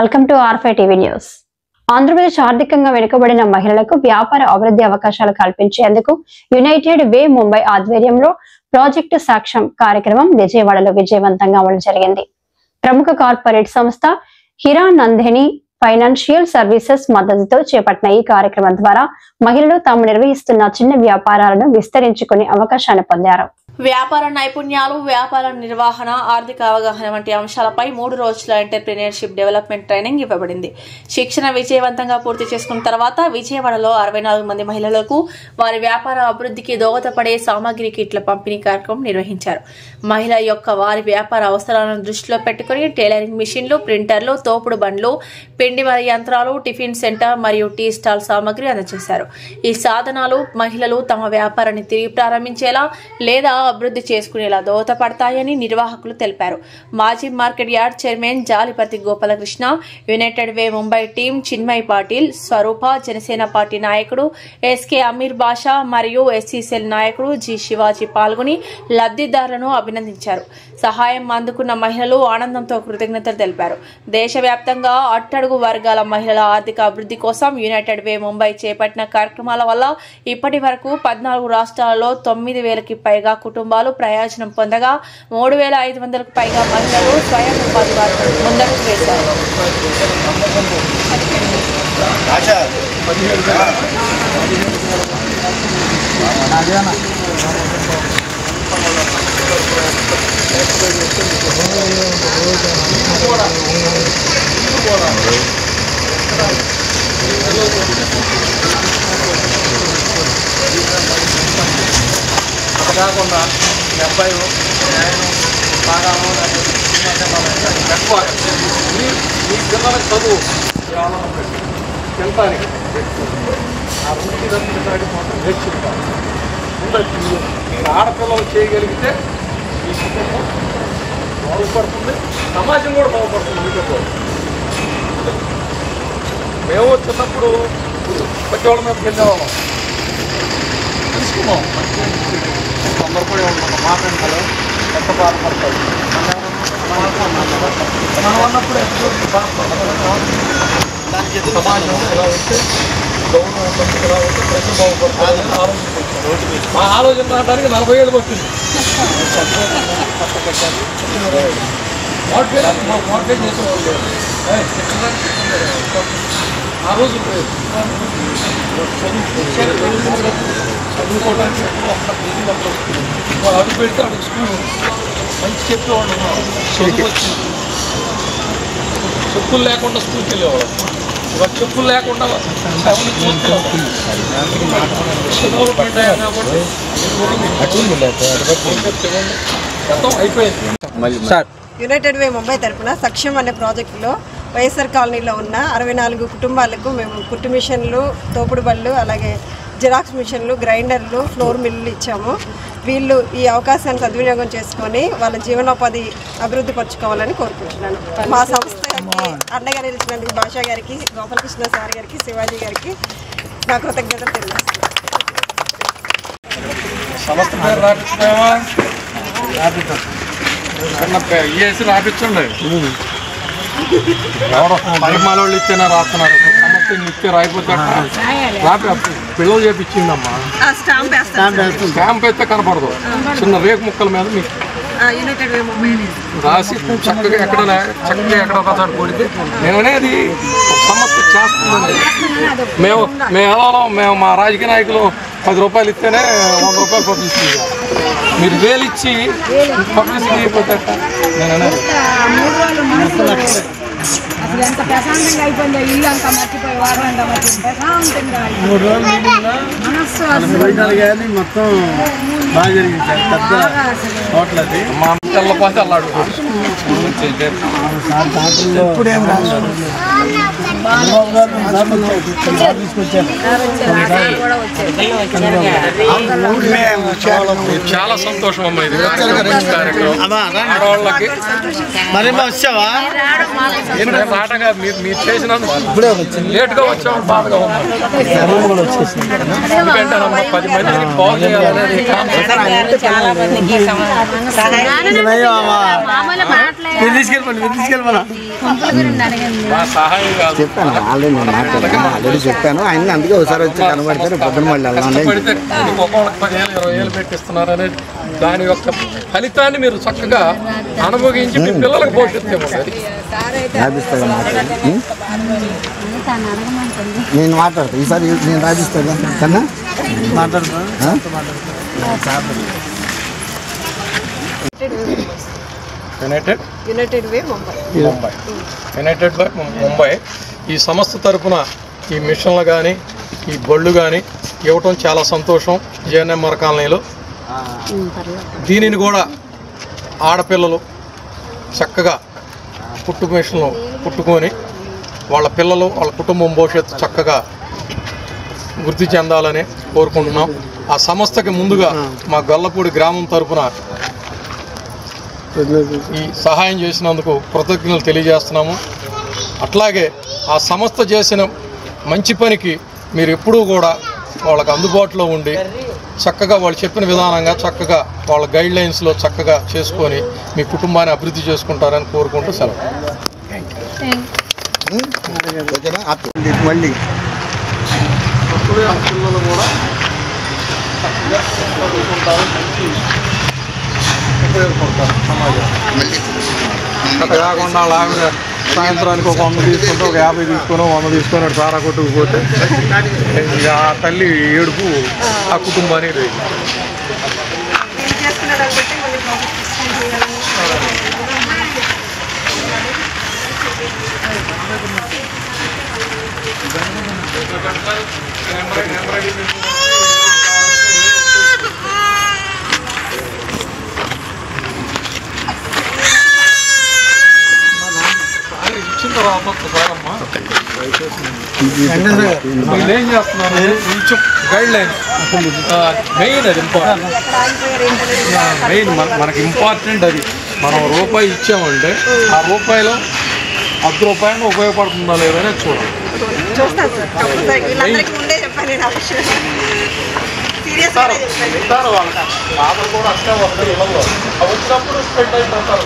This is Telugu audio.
Welcome to R5 TV news. Andhra Pradesh ఆర్థికంగా వెనుకబడిన మహిళలకు వ్యాపార అభివృద్ధి అవకాశాలు కల్పించేందుకు యునైటెడ్ వే ముంబై ఆధ్వర్యంలో ప్రాజెక్టు సాక్ష్యం కార్యక్రమం విజయవాడలో విజయవంతంగా అమలు జరిగింది. ప్రముఖ కార్పొరేట్ సంస్థ హిరానందిని ఫైనాన్షియల్ సర్వీసెస్ మద్దతుతో చేపట్టిన ఈ కార్యక్రమం ద్వారా మహిళలు తాము నిర్వహిస్తున్న చిన్న వ్యాపారాలను విస్తరించుకునే అవకాశాన్ని పొందారు. వ్యాపార నైపుణ్యాలు, వ్యాపార నిర్వహణ, ఆర్థిక అవగాహన వంటి అంశాలపై 3 రోజుల ఎంటర్‌ప్రెన్యూర్‌షిప్ డెవలప్‌మెంట్ ట్రైనింగ్ ఇవ్వబడింది. శిక్షణ విజయవంతంగా పూర్తి చేసుకున్న తర్వాత విజయవాడలో 64 మంది మహిళలకు వారి వ్యాపార అభివృద్ధికి దోహదపడే సామాగ్రి కిట్ల పంపిణీ కార్యక్రమం నిర్వహించారు. మహిళ యొక్క వారి వ్యాపార అవసరాలను దృష్టిలో పెట్టుకుని టైలరింగ్ మిషన్లు, ప్రింటర్లు, తోపుడు బండ్లు, పిండి యంత్రాలు, టిఫిన్ సెంటర్ మరియు టీ స్టాల్ సామాగ్రి అందజేశారు. ఈ సాధనాలు మహిళలు తమ వ్యాపారాన్ని తిరిగి ప్రారంభించేలా లేదా అభివృద్ధి చేసుకునేలా దోహదపడతాయని నిర్వాహకులు తెలిపారు. మాజీ market yard chairman Jaliparthi Gopalakrishna, united way Mumbai team Chinmay Patil, Swaroopa, Janasena party నాయకుడు ఎస్కే అమీర్ బాషా మరియు ఎస్సీసెల్ నాయకుడు జి శివాజీ పాల్గొని లబ్ధిదారులను అభినందించారు. సహాయం అందుకున్న మహిళలు ఆనందంతో కృతజ్ఞతలు తెలిపారు. దేశవ్యాప్తంగా అట్టడుగు వర్గాల మహిళల ఆర్థిక అభివృద్ధి కోసం యునైటెడ్ వే ముంబై చేపట్టిన కార్యక్రమాల వల్ల ఇప్పటి వరకు 14 రాష్ట్రాలలో 9,000కి పైగా కుటుంబాలు ప్రయోజనం పొందగా 3,500కు పైగా మహిళలు స్వయం ఉపాధి మార్గం ముందడుగు వేశారు. కాకుండా మీ అబ్బాయి నేను బాగా మీ పిల్లల చదువు తింటానికి ఆ వృత్తి మాత్రం నేర్చుకుంటాను. మీరు ఆడపిల్లలు చేయగలిగితే మీ కుటుంబం బాగుపడుతుంది, సమాజం కూడా బాగుపడుతుంది. మీతో మేము చిన్నప్పుడు పెద్దవాళ్ళ మీదకి వెళ్ళేవాళ్ళం, తెలుసుకున్నాం. తొందరపడే ఉంటాం, మాట్లాడతారు, ఎంత బాధపడతారు. మనం అన్నప్పుడు సమాజం ఎలా ఉంటే గౌరవం ఉంటుంది, ఎలా ఉంటే ప్రజలు బాగుపడతారు ఆలోచించారు. మా ఆలోచన రావడానికి 40 ఏళ్ళు పట్టింది. మోటివేట్ చేసేవాళ్ళు ఆ రోజు చదువుకోవడానికి వాళ్ళు అడుగు పెడితే అడుగు స్కూల్ మంచి చెప్పేవాళ్ళు. చదువు వచ్చింది, చెప్పులు లేకుండా స్కూల్కి వెళ్ళేవాళ్ళు. ఇవాళ చెప్పులు లేకుండా అయిపోయింది. యునైటెడ్ వే ముంబై తరఫున సక్షం అనే ప్రాజెక్టులో వైఎస్ఆర్ కాలనీలో ఉన్న 64 కుటుంబాలకు మేము కుట్టు మిషన్లు, తోపుడు బళ్ళు, అలాగే జిరాక్స్ మిషన్లు, గ్రైండర్లు, ఫ్లోర్ మిల్లులు ఇచ్చాము. వీళ్ళు ఈ అవకాశాన్ని సద్వినియోగం చేసుకొని వాళ్ళ జీవనోపాధి అభివృద్ధి పరచుకోవాలని కోరుకుంటున్నాను. మా సంస్థకి అండగా నిలిచినందుకు భాషా గారికి, గోపాలకృష్ణ సార్ గారికి, శివాజీ గారికి నా కృతజ్ఞతలు తెలియజేస్తున్నాను. సంస్థ పేరు రాపించుకోవా, ఈఎస్సీ రాపించండి. ఎవరో పరిమాణ వాళ్ళు ఇచ్చేనా రాస్తున్నారు. సంస్థ ఇస్తే రాయిపోతే రాపి పిల్లలు చేపించిందమ్మా. స్టాంప్ అయితే కనపడదు, చిన్న రేకు ముక్కల మీద మీకు రాసి చక్కగా ఎక్కడ ఒకసారి కొడితే నేను అనేది సంస్థ చేస్తుందండి. మేము మా రాజకీయ నాయకులు 10 రూపాయలు ఇస్తేనే 100 రూపాయలు పబ్లిసిటీ, మీరు 1000 ఇచ్చి పబ్లిసిటీ అయిపోతే నేను అనేది. అసలు ఎంత ప్రశాంతంగా అయిపోయిందో, ఇల్లు అంతా మర్చిపోయి వారం అంతా మర్చిపోయి ప్రశాంతంగా 3 రోజులు మీటింగ్లో భోజనాలు కానీ మొత్తం బాగా జరిగింది సార్. పెద్ద హోటల్ అది. మా తెల్లపోతే అల్లాడు ఇప్పుడేం రాదు. చాలా సంతోషం అమ్మా. ఇది కార్యక్రమం ఆడవాళ్ళకి రాటగా మీరు చేసినందుకు లేట్గా వచ్చాము, బాధగా ఉన్నాం. ఎందుకంటే 10 మందిని బాగు చేయాలనేది సహాయం కాదు. చెప్పాను ఆల్రెడీ, నేను ఆల్రెడీ చెప్పాను ఆయన, అందుకే ఒకసారి వచ్చి కనబడితే పొద్దున మళ్ళీ ఒక్కొక్కళ్ళకి 10,000, 20,000 పెట్టిస్తున్నారు అనేది దాని యొక్క ఫలితాన్ని మీరు చక్కగా అనుభవించి మీ పిల్లలకు పోషిస్తాము. రాపిస్తాగా మాట్లాడి నేను మాట్లాడతా ఈసారి, నేను రాపిస్తాగా కన్నా మాట్లాడతా. యునైటెడ్ వే ముంబై ఈ సంస్థ తరఫున ఈ మిషన్లు కానీ ఈ బళ్ళు కానీ ఇవ్వటం చాలా సంతోషం. జేఎన్ఎంఆర్ కాలనీలో దీనిని కూడా ఆడపిల్లలు చక్కగా కుట్టు మిషన్లు కుట్టుకొని వాళ్ళ పిల్లలు వాళ్ళ కుటుంబం భవిష్యత్తు చక్కగా వృద్ధి చెందాలని కోరుకుంటున్నాం. ఆ సంస్థకి ముందుగా మా గొల్లపూడి గ్రామం తరఫున ఈ సహాయం చేసినందుకు కృతజ్ఞతలు తెలియజేస్తున్నాము. అట్లాగే ఆ సంస్థ చేసిన మంచి పనికి మీరు ఎప్పుడూ కూడా వాళ్ళకి అందుబాటులో ఉండి చక్కగా వాళ్ళు చెప్పిన విధానంగా చక్కగా వాళ్ళ గైడ్ లైన్స్లో చక్కగా చేసుకొని మీ కుటుంబాన్ని అభివృద్ధి చేసుకుంటారని కోరుకుంటూ సెలవు. మళ్ళీ పిల్లలు కూడా ఉపయోగపడతారు సమాజానికి. అట్లా కాకుండా వాళ్ళ ఆవిడ సాయంత్రానికి ఒక 100 తీసుకుంటే ఒక 50 తీసుకొని 100 తీసుకొని సారా కొట్టుకుపోతే ఆ తల్లి ఏడుపు ఆ కుటుంబానికి లేదు. ఇచ్చిన తర్వాత ఒకసారమ్మా వీళ్ళు ఏం చేస్తున్నారు, కొంచెం గైడ్ లైన్ మెయిన్, అది ఇంపార్టెంట్. మెయిన్ మనకి ఇంపార్టెంట్ అది. మనం రూపాయి ఇచ్చామంటే ఆ రూపాయలో 10 రూపాయలు ఉపయోగపడుతుందా లేదని చూడాలి. వాళ్ళకి బాధలు కూడా అట్లా వస్తాయి. వచ్చినప్పుడు స్పెండ్ అయిపోతారు.